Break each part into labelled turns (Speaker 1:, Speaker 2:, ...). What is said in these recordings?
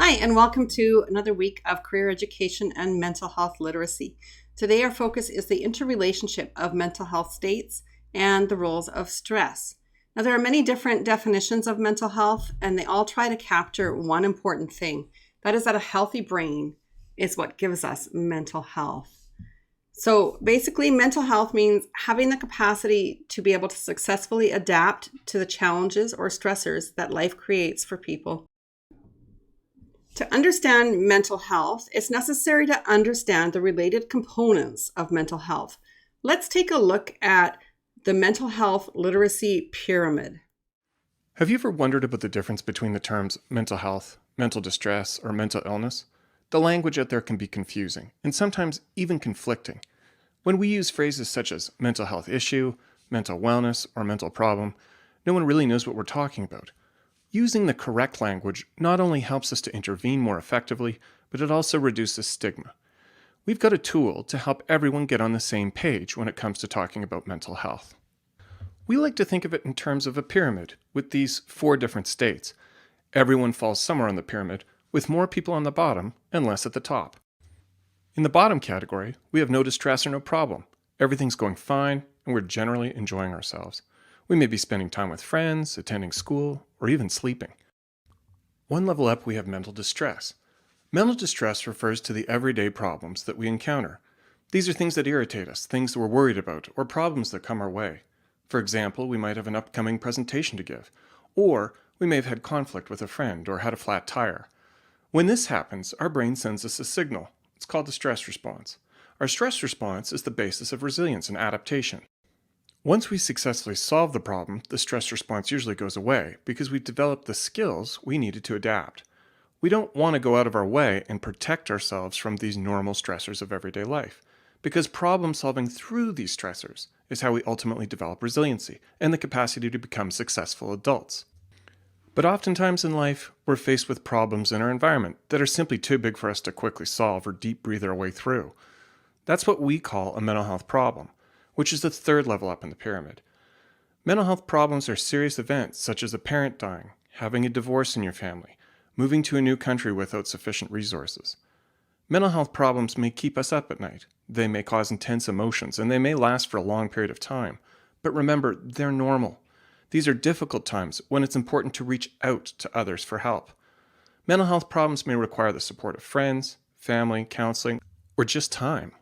Speaker 1: Hi, and welcome to another week of career education and mental health literacy. Today, our focus is the interrelationship of mental health states and the roles of stress. Now, there are many different definitions of mental health, and they all try to capture one important thing. That is that a healthy brain is what gives us mental health. So basically, mental health means having the capacity to be able to successfully adapt to the challenges or stressors that life creates for people. To understand mental health, it's necessary to understand the related components of mental health. Let's take a look at the mental health literacy pyramid.
Speaker 2: Have you ever wondered about the difference between the terms mental health, mental distress, or mental illness? The language out there can be confusing, and sometimes even conflicting. When we use phrases such as mental health issue, mental wellness, or mental problem, no one really knows what we're talking about. Using the correct language not only helps us to intervene more effectively, but it also reduces stigma. We've got a tool to help everyone get on the same page when it comes to talking about mental health. We like to think of it in terms of a pyramid with these 4 different states. Everyone falls somewhere on the pyramid, with more people on the bottom and less at the top. In the bottom category, we have no distress or no problem. Everything's going fine, and we're generally enjoying ourselves. We may be spending time with friends, attending school, or even sleeping. One level up, we have mental distress. Mental distress refers to the everyday problems that we encounter. These are things that irritate us, things that we're worried about, or problems that come our way. For example, we might have an upcoming presentation to give, or we may have had conflict with a friend or had a flat tire. When this happens, our brain sends us a signal. It's called the stress response. Our stress response is the basis of resilience and adaptation. Once we successfully solve the problem, the stress response usually goes away because we've developed the skills we needed to adapt. We don't want to go out of our way and protect ourselves from these normal stressors of everyday life, because problem solving through these stressors is how we ultimately develop resiliency and the capacity to become successful adults. But oftentimes in life, we're faced with problems in our environment that are simply too big for us to quickly solve or deep breathe our way through. That's what we call a mental health problem, which is the 3rd level up in the pyramid. Mental health problems are serious events such as a parent dying, having a divorce in your family, moving to a new country without sufficient resources. Mental health problems may keep us up at night. They may cause intense emotions, and they may last for a long period of time. But remember, they're normal. These are difficult times when it's important to reach out to others for help. Mental health problems may require the support of friends, family, counseling, or just time.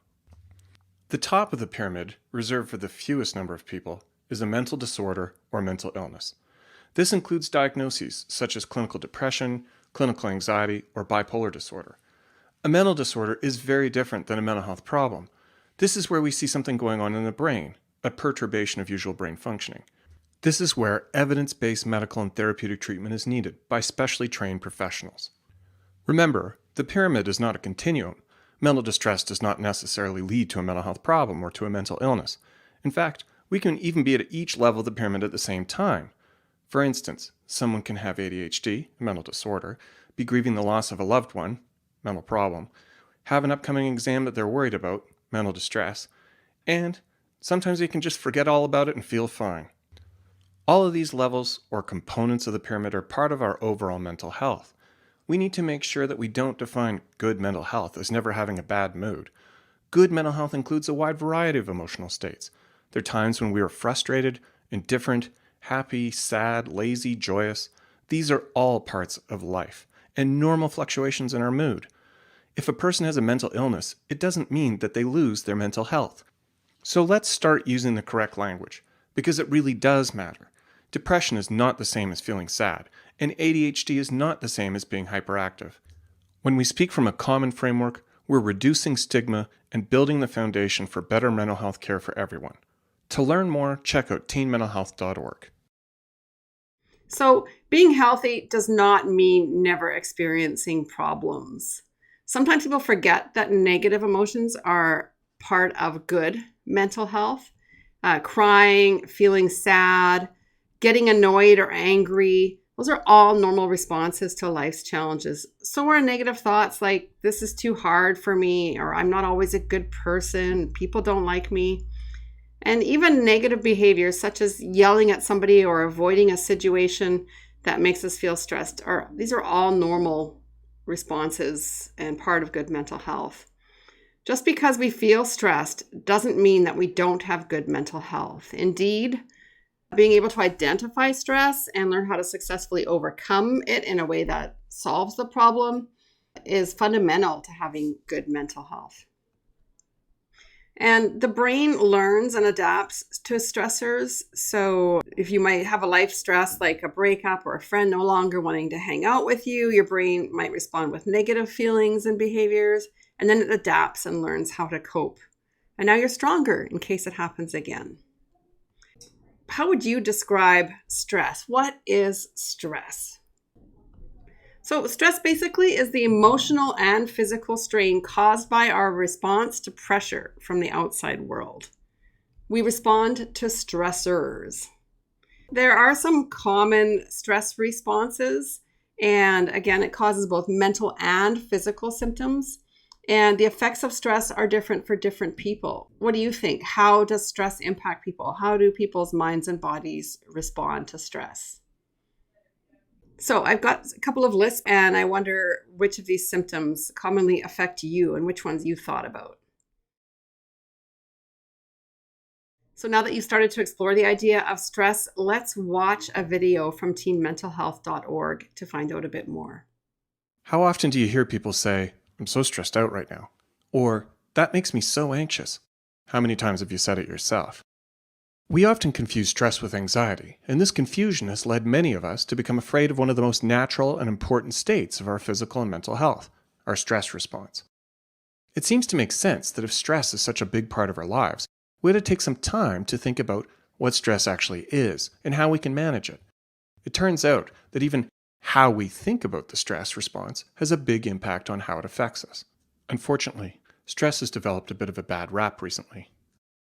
Speaker 2: The top of the pyramid, reserved for the fewest number of people, is a mental disorder or mental illness. This includes diagnoses such as clinical depression, clinical anxiety, or bipolar disorder. A mental disorder is very different than a mental health problem. This is where we see something going on in the brain, a perturbation of usual brain functioning. This is where evidence-based medical and therapeutic treatment is needed by specially trained professionals. Remember, the pyramid is not a continuum. Mental distress does not necessarily lead to a mental health problem or to a mental illness. In fact, we can even be at each level of the pyramid at the same time. For instance, someone can have ADHD, a mental disorder, be grieving the loss of a loved one, mental problem, have an upcoming exam that they're worried about, mental distress, and sometimes they can just forget all about it and feel fine. All of these levels or components of the pyramid are part of our overall mental health. We need to make sure that we don't define good mental health as never having a bad mood. Good mental health includes a wide variety of emotional states. There are times when we are frustrated, indifferent, happy, sad, lazy, joyous. These are all parts of life and normal fluctuations in our mood. If a person has a mental illness, it doesn't mean that they lose their mental health. So let's start using the correct language, because it really does matter. Depression is not the same as feeling sad, and ADHD is not the same as being hyperactive. When we speak from a common framework, we're reducing stigma and building the foundation for better mental health care for everyone. To learn more, check out teenmentalhealth.org.
Speaker 1: So, being healthy does not mean never experiencing problems. Sometimes people forget that negative emotions are part of good mental health. Crying, feeling sad, getting annoyed or angry, those are all normal responses to life's challenges. So are negative thoughts like, this is too hard for me, or I'm not always a good person, people don't like me. And even negative behaviors such as yelling at somebody or avoiding a situation that makes us feel stressed, these are all normal responses and part of good mental health. Just because we feel stressed doesn't mean that we don't have good mental health. Indeed, being able to identify stress and learn how to successfully overcome it in a way that solves the problem is fundamental to having good mental health. And the brain learns and adapts to stressors. So if you might have a life stress like a breakup or a friend no longer wanting to hang out with you, your brain might respond with negative feelings and behaviors, and then it adapts and learns how to cope. And now you're stronger in case it happens again. How would you describe stress? What is stress? So stress basically is the emotional and physical strain caused by our response to pressure from the outside world. We respond to stressors. There are some common stress responses, and again, it causes both mental and physical symptoms. And the effects of stress are different for different people. What do you think? How does stress impact people? How do people's minds and bodies respond to stress? So I've got a couple of lists, and I wonder which of these symptoms commonly affect you and which ones you thought about. So now that you've started to explore the idea of stress, let's watch a video from teenmentalhealth.org to find out a bit more.
Speaker 2: How often do you hear people say, "I'm so stressed out right now," or "that makes me so anxious"? How many times have you said it yourself? We often confuse stress with anxiety, and this confusion has led many of us to become afraid of one of the most natural and important states of our physical and mental health, our stress response. It seems to make sense that if stress is such a big part of our lives, we ought to take some time to think about what stress actually is and how we can manage it. It turns out that even how we think about the stress response has a big impact on how it affects us. Unfortunately, stress has developed a bit of a bad rap recently.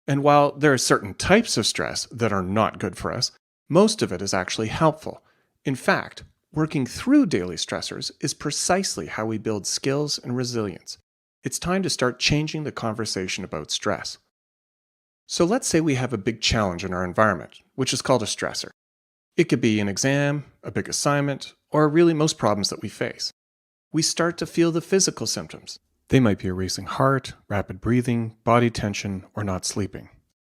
Speaker 2: And while there are certain types of stress that are not good for us, most of it is actually helpful. In fact, working through daily stressors is precisely how we build skills and resilience. It's time to start changing the conversation about stress. So let's say we have a big challenge in our environment, which is called a stressor. It could be an exam, a big assignment, or really most problems that we face. We start to feel the physical symptoms. They might be a racing heart, rapid breathing, body tension, or not sleeping.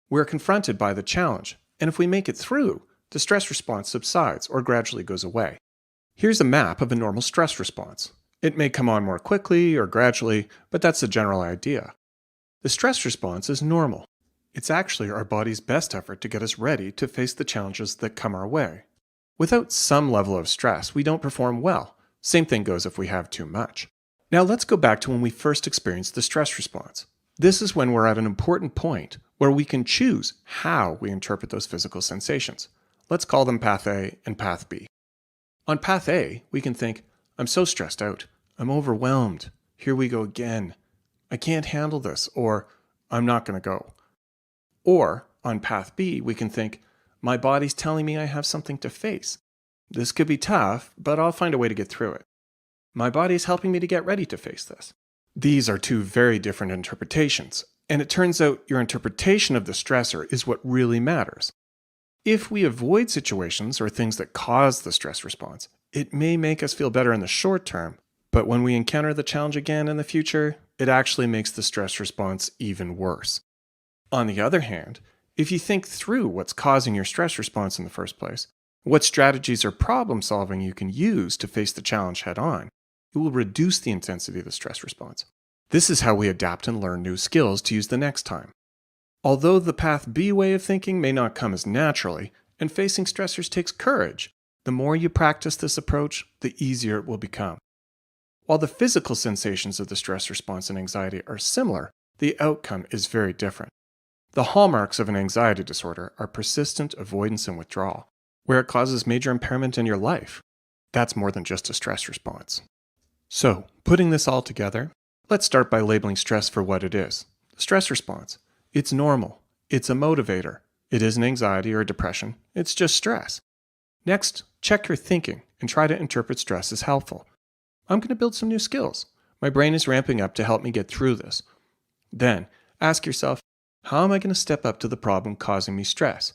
Speaker 2: We're confronted by the challenge, and if we make it through, the stress response subsides or gradually goes away. Here's a map of a normal stress response. It may come on more quickly or gradually, but that's the general idea. The stress response is normal. It's actually our body's best effort to get us ready to face the challenges that come our way. Without some level of stress, we don't perform well. Same thing goes if we have too much. Now let's go back to when we first experienced the stress response. This is when we're at an important point where we can choose how we interpret those physical sensations. Let's call them Path A and Path B. On Path A, we can think, "I'm so stressed out. I'm overwhelmed. Here we go again. I can't handle this," or "I'm not going to go." Or on Path B, we can think, "My body's telling me I have something to face. This could be tough, but I'll find a way to get through it. My body's helping me to get ready to face this." These are two very different interpretations, and it turns out your interpretation of the stressor is what really matters. If we avoid situations or things that cause the stress response, it may make us feel better in the short term, but when we encounter the challenge again in the future, it actually makes the stress response even worse. On the other hand, if you think through what's causing your stress response in the first place, what strategies or problem solving you can use to face the challenge head on, it will reduce the intensity of the stress response. This is how we adapt and learn new skills to use the next time. Although the Path B way of thinking may not come as naturally, and facing stressors takes courage, the more you practice this approach, the easier it will become. While the physical sensations of the stress response and anxiety are similar, the outcome is very different. The hallmarks of an anxiety disorder are persistent avoidance and withdrawal, where it causes major impairment in your life. That's more than just a stress response. So, putting this all together, let's start by labeling stress for what it is. The stress response. It's normal. It's a motivator. It isn't anxiety or depression. It's just stress. Next, check your thinking and try to interpret stress as helpful. I'm going to build some new skills. My brain is ramping up to help me get through this. Then, ask yourself, how am I going to step up to the problem causing me stress?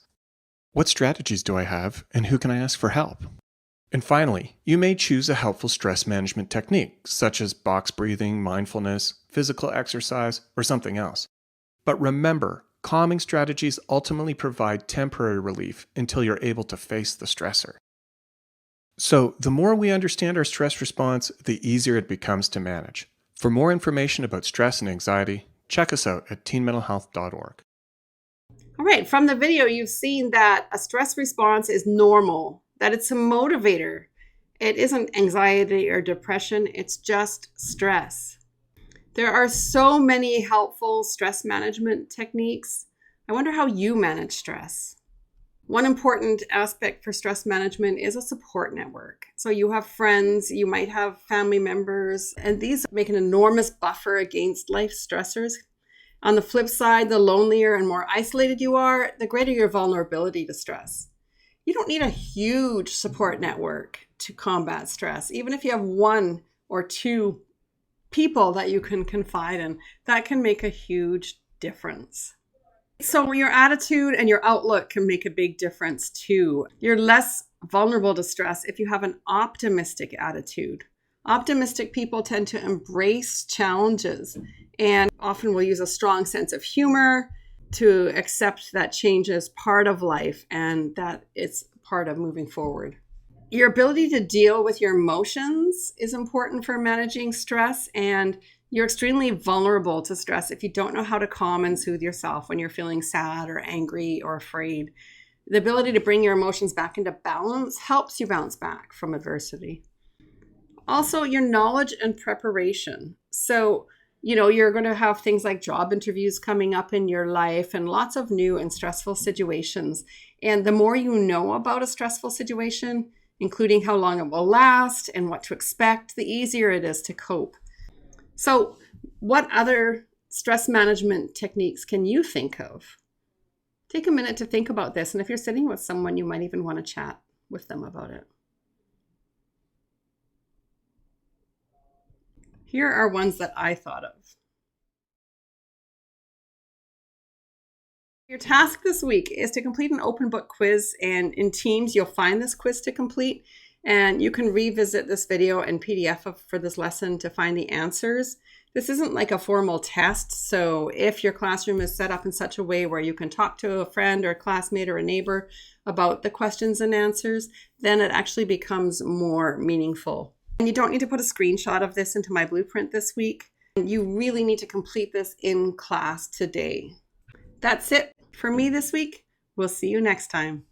Speaker 2: What strategies do I have, and who can I ask for help? And finally, you may choose a helpful stress management technique, such as box breathing, mindfulness, physical exercise, or something else. But remember, calming strategies ultimately provide temporary relief until you're able to face the stressor. So, the more we understand our stress response, the easier it becomes to manage. For more information about stress and anxiety, check us out at teenmentalhealth.org.
Speaker 1: All right, from the video, you've seen that a stress response is normal, that it's a motivator. It isn't anxiety or depression, it's just stress. There are so many helpful stress management techniques. I wonder how you manage stress. One important aspect for stress management is a support network. So you have friends, you might have family members, and these make an enormous buffer against life stressors. On the flip side, the lonelier and more isolated you are, the greater your vulnerability to stress. You don't need a huge support network to combat stress. Even if you have one or two people that you can confide in, that can make a huge difference. So your attitude and your outlook can make a big difference too. You're less vulnerable to stress if you have an optimistic attitude. Optimistic people tend to embrace challenges and often will use a strong sense of humor to accept that change is part of life and that it's part of moving forward. Your ability to deal with your emotions is important for managing stress, and you're extremely vulnerable to stress if you don't know how to calm and soothe yourself when you're feeling sad or angry or afraid. The ability to bring your emotions back into balance helps you bounce back from adversity. Also, your knowledge and preparation. So, you're going to have things like job interviews coming up in your life and lots of new and stressful situations. And the more you know about a stressful situation, including how long it will last and what to expect, the easier it is to cope. So, what other stress management techniques can you think of? Take a minute to think about this. And if you're sitting with someone, you might even want to chat with them about it. Here are ones that I thought of. Your task this week is to complete an open book quiz, and in Teams, you'll find this quiz to complete, and you can revisit this video and PDF for this lesson to find the answers. This isn't like a formal test, so if your classroom is set up in such a way where you can talk to a friend or a classmate or a neighbor about the questions and answers, then it actually becomes more meaningful. And you don't need to put a screenshot of this into my blueprint this week. You really need to complete this in class today. That's it for me this week. We'll see you next time.